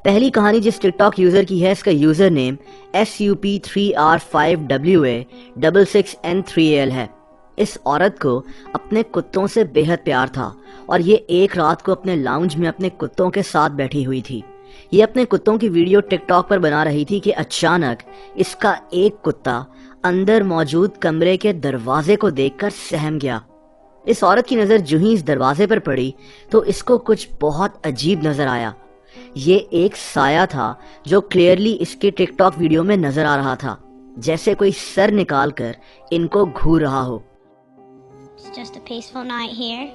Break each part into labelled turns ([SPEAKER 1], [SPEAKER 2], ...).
[SPEAKER 1] پہلی کہانی جس ٹک ٹاک یوزر کی ہے، اس کا یوزر نیم SUP3R5WA66N3L ہے۔ اس عورت کو اپنے کتوں سے بے حد پیار تھا اور یہ ایک رات کو اپنے لاؤنج میں اپنے کتوں کے ساتھ بیٹھی ہوئی تھی۔ یہ اپنے کتوں کی ویڈیو ٹک ٹاک پر بنا رہی تھی کہ اچانک اس کا ایک کتا اندر موجود کمرے کے دروازے کو دیکھ کر سہم گیا۔ اس عورت کی نظر جو ہی اس دروازے پر پڑی تو اس کو کچھ بہت عجیب نظر آیا۔ یہ ایک سایہ تھا جو کلیئرلی اس کے ٹک ٹاک ویڈیو میں نظر آ رہا تھا، جیسے کوئی سر نکال کر ان کو گھور رہا ہو۔
[SPEAKER 2] It's just a peaceful night here.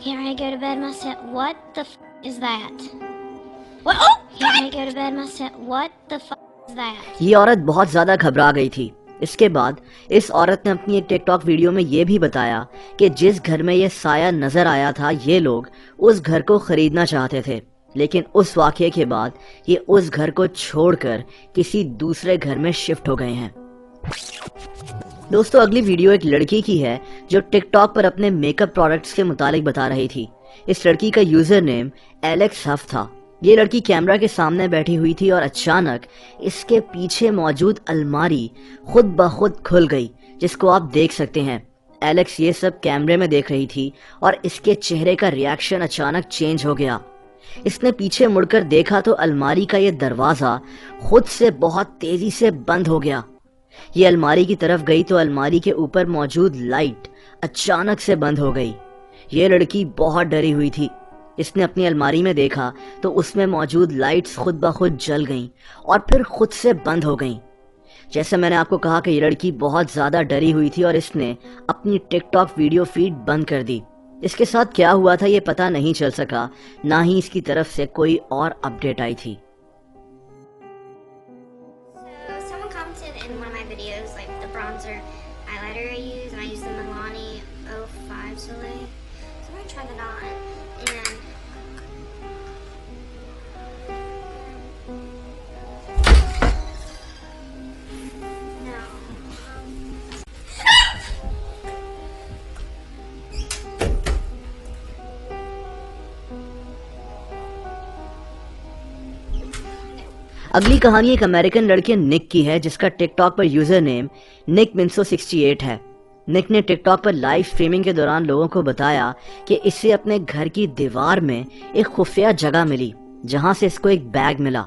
[SPEAKER 2] Here I go to bed myself. What the is that? What? Oh, here I go to bed myself. What the is that?
[SPEAKER 1] یہ عورت بہت زیادہ گھبرا گئی تھی۔ اس کے بعد اس عورت نے اپنی ایک ٹک ٹاک ویڈیو میں یہ بھی بتایا کہ جس گھر میں یہ سایہ نظر آیا تھا یہ لوگ اس گھر کو خریدنا چاہتے تھے، لیکن اس واقعے کے بعد یہ اس گھر کو چھوڑ کر کسی دوسرے گھر میں شفٹ ہو گئے ہیں۔ دوستو، اگلی ویڈیو ایک لڑکی کی ہے جو ٹک ٹاک پر اپنے میک اپ پروڈکٹس کے متعلق بتا رہی تھی۔ اس لڑکی کا یوزر نیم ایلیکس ہف تھا۔ یہ لڑکی کیمرہ کے سامنے بیٹھی ہوئی تھی اور اچانک اس کے پیچھے موجود الماری خود بخود کھل گئی، جس کو آپ دیکھ سکتے ہیں۔ ایلیکس یہ سب کیمرے میں دیکھ رہی تھی اور اس کے چہرے کا ریاکشن اچانک چینج ہو گیا۔ اس نے پیچھے مڑ کر دیکھا تو الماری کا یہ دروازہ خود سے بہت تیزی سے بند ہو گیا۔ یہ الماری کی طرف گئی تو الماری کے اوپر موجود لائٹ اچانک سے بند ہو گئی۔ یہ لڑکی بہت ڈری ہوئی تھی۔ اس نے اپنی الماری میں دیکھا تو اس میں موجود لائٹس خود بخود جل گئیں اور پھر خود سے بند ہو گئیں۔ جیسے میں نے آپ کو کہا کہ یہ لڑکی بہت زیادہ ڈری ہوئی تھی اور اس نے اپنی ٹک ٹاک ویڈیو فیڈ بند کر دی۔ اس کے ساتھ کیا ہوا تھا یہ پتہ نہیں چل سکا، نہ ہی اس کی طرف سے کوئی اور اپڈیٹ آئی تھی۔
[SPEAKER 2] Someone commented in one of my videos, like the bronzer highlighter I use, and I use the Milani 05 Soleil. So I'm gonna try that on, and no.
[SPEAKER 1] اگلی کہانی ایک امریکن لڑکے نک کی ہے جس کا ٹک ٹاک پر یوزر نیم NickMinso68 ہے۔ نک نے ٹک ٹاک پر لائیو سٹریمنگ کے دوران لوگوں کو بتایا کہ اسے اپنے گھر کی دیوار میں ایک خفیہ جگہ ملی جہاں سے اس کو ایک بیگ ملا۔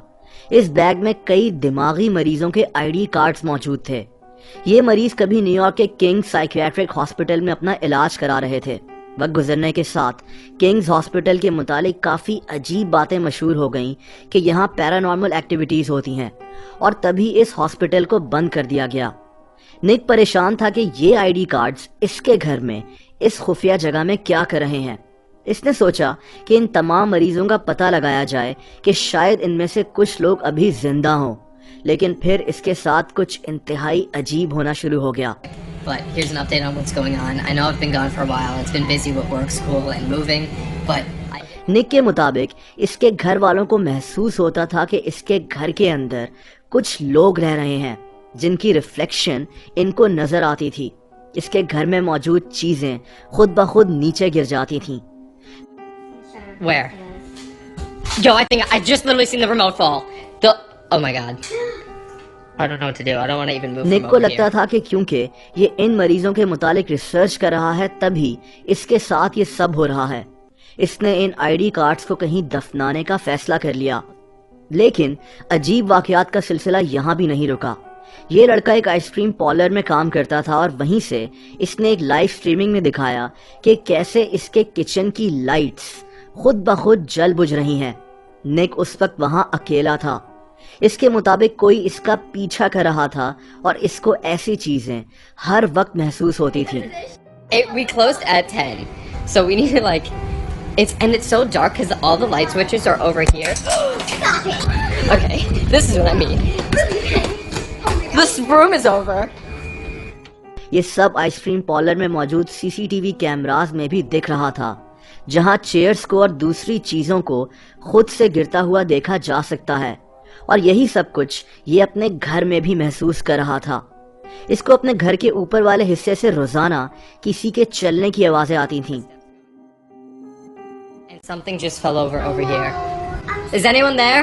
[SPEAKER 1] اس بیگ میں کئی دماغی مریضوں کے ID کارڈز موجود تھے۔ یہ مریض کبھی نیو یارک کے کنگ سائیکیاٹرک ہاسپٹل میں اپنا علاج کرا رہے تھے۔ وقت گزرنے کے ساتھ کنگز ہاسپٹل کے متعلق کافی عجیب باتیں مشہور ہو گئیں کہ یہاں پیرانارمل ایکٹیویٹیز ہوتی ہیں، اور تبھی اس ہاسپٹل کو بند کر دیا گیا۔ نک پریشان تھا کہ یہ ID کارڈز اس کے گھر میں اس خفیہ جگہ میں کیا کر رہے ہیں۔ اس نے سوچا کہ ان تمام مریضوں کا پتہ لگایا جائے کہ شاید ان میں سے کچھ لوگ ابھی زندہ ہوں، لیکن پھر اس کے ساتھ کچھ انتہائی عجیب ہونا شروع ہو گیا۔
[SPEAKER 3] But here's an update on what's going on. I know I've been gone for a while. It's been busy with work, school, and moving, but
[SPEAKER 1] نک کے مطابق اس کے گھر والوں کو محسوس ہوتا تھا کہ اس کے گھر کے اندر کچھ لوگ رہ رہے ہیں جن کی ریفلیکشن ان کو نظر آتی تھی۔ اس کے گھر میں موجود چیزیں خود بخود نیچے گر جاتی تھیں۔
[SPEAKER 3] where? Yo, I think I just literally seen the remote fall. Oh my god. I don't know what to do. I don't want to even move from
[SPEAKER 1] نک کو
[SPEAKER 3] over
[SPEAKER 1] لگتا
[SPEAKER 3] here.
[SPEAKER 1] تھا کہ کیونکہ یہ ان مریضوں کے متعلق ریسرچ کر رہا ہے تبھی اس کے ساتھ یہ سب ہو رہا ہے۔ اس نے ان ID کارڈز کو کہیں دفنانے کا فیصلہ کر لیا، لیکن عجیب واقعات کا سلسلہ یہاں بھی نہیں رکا۔ یہ لڑکا ایک آئس کریم پارلر میں کام کرتا تھا اور وہیں سے اس نے ایک لائیو سٹریمنگ میں دکھایا کہ کیسے اس کے کچن کی لائٹس خود بخود جل بجھ رہی ہیں۔ نک اس وقت وہاں اکیلا تھا۔ اس کے مطابق کوئی اس کا پیچھا کر رہا تھا اور اس کو ایسی چیزیں ہر وقت محسوس ہوتی تھی۔
[SPEAKER 3] We closed at 10, so we need to it's so dark because all the light switches are over here. Okay, this is what I mean. This room is over.
[SPEAKER 1] یہ سب آئس کریم پارلر میں موجود CCTV cameras میں بھی دکھ رہا تھا، جہاں chairs کو اور دوسری چیزوں کو خود سے گرتا ہوا دیکھا جا سکتا ہے، اور یہی سب کچھ یہ اپنے گھر میں بھی محسوس کر رہا تھا۔ اس کو اپنے گھر کے اوپر والے حصے سے روزانہ کسی کے چلنے کی آوازیں آتی تھیں۔
[SPEAKER 3] And something just fell over here.
[SPEAKER 2] I'm
[SPEAKER 3] Is anyone there?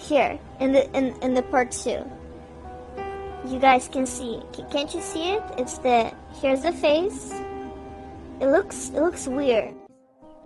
[SPEAKER 2] Here, in the part 2. You guys can see. Can't you see it? Here's the face. It looks weird.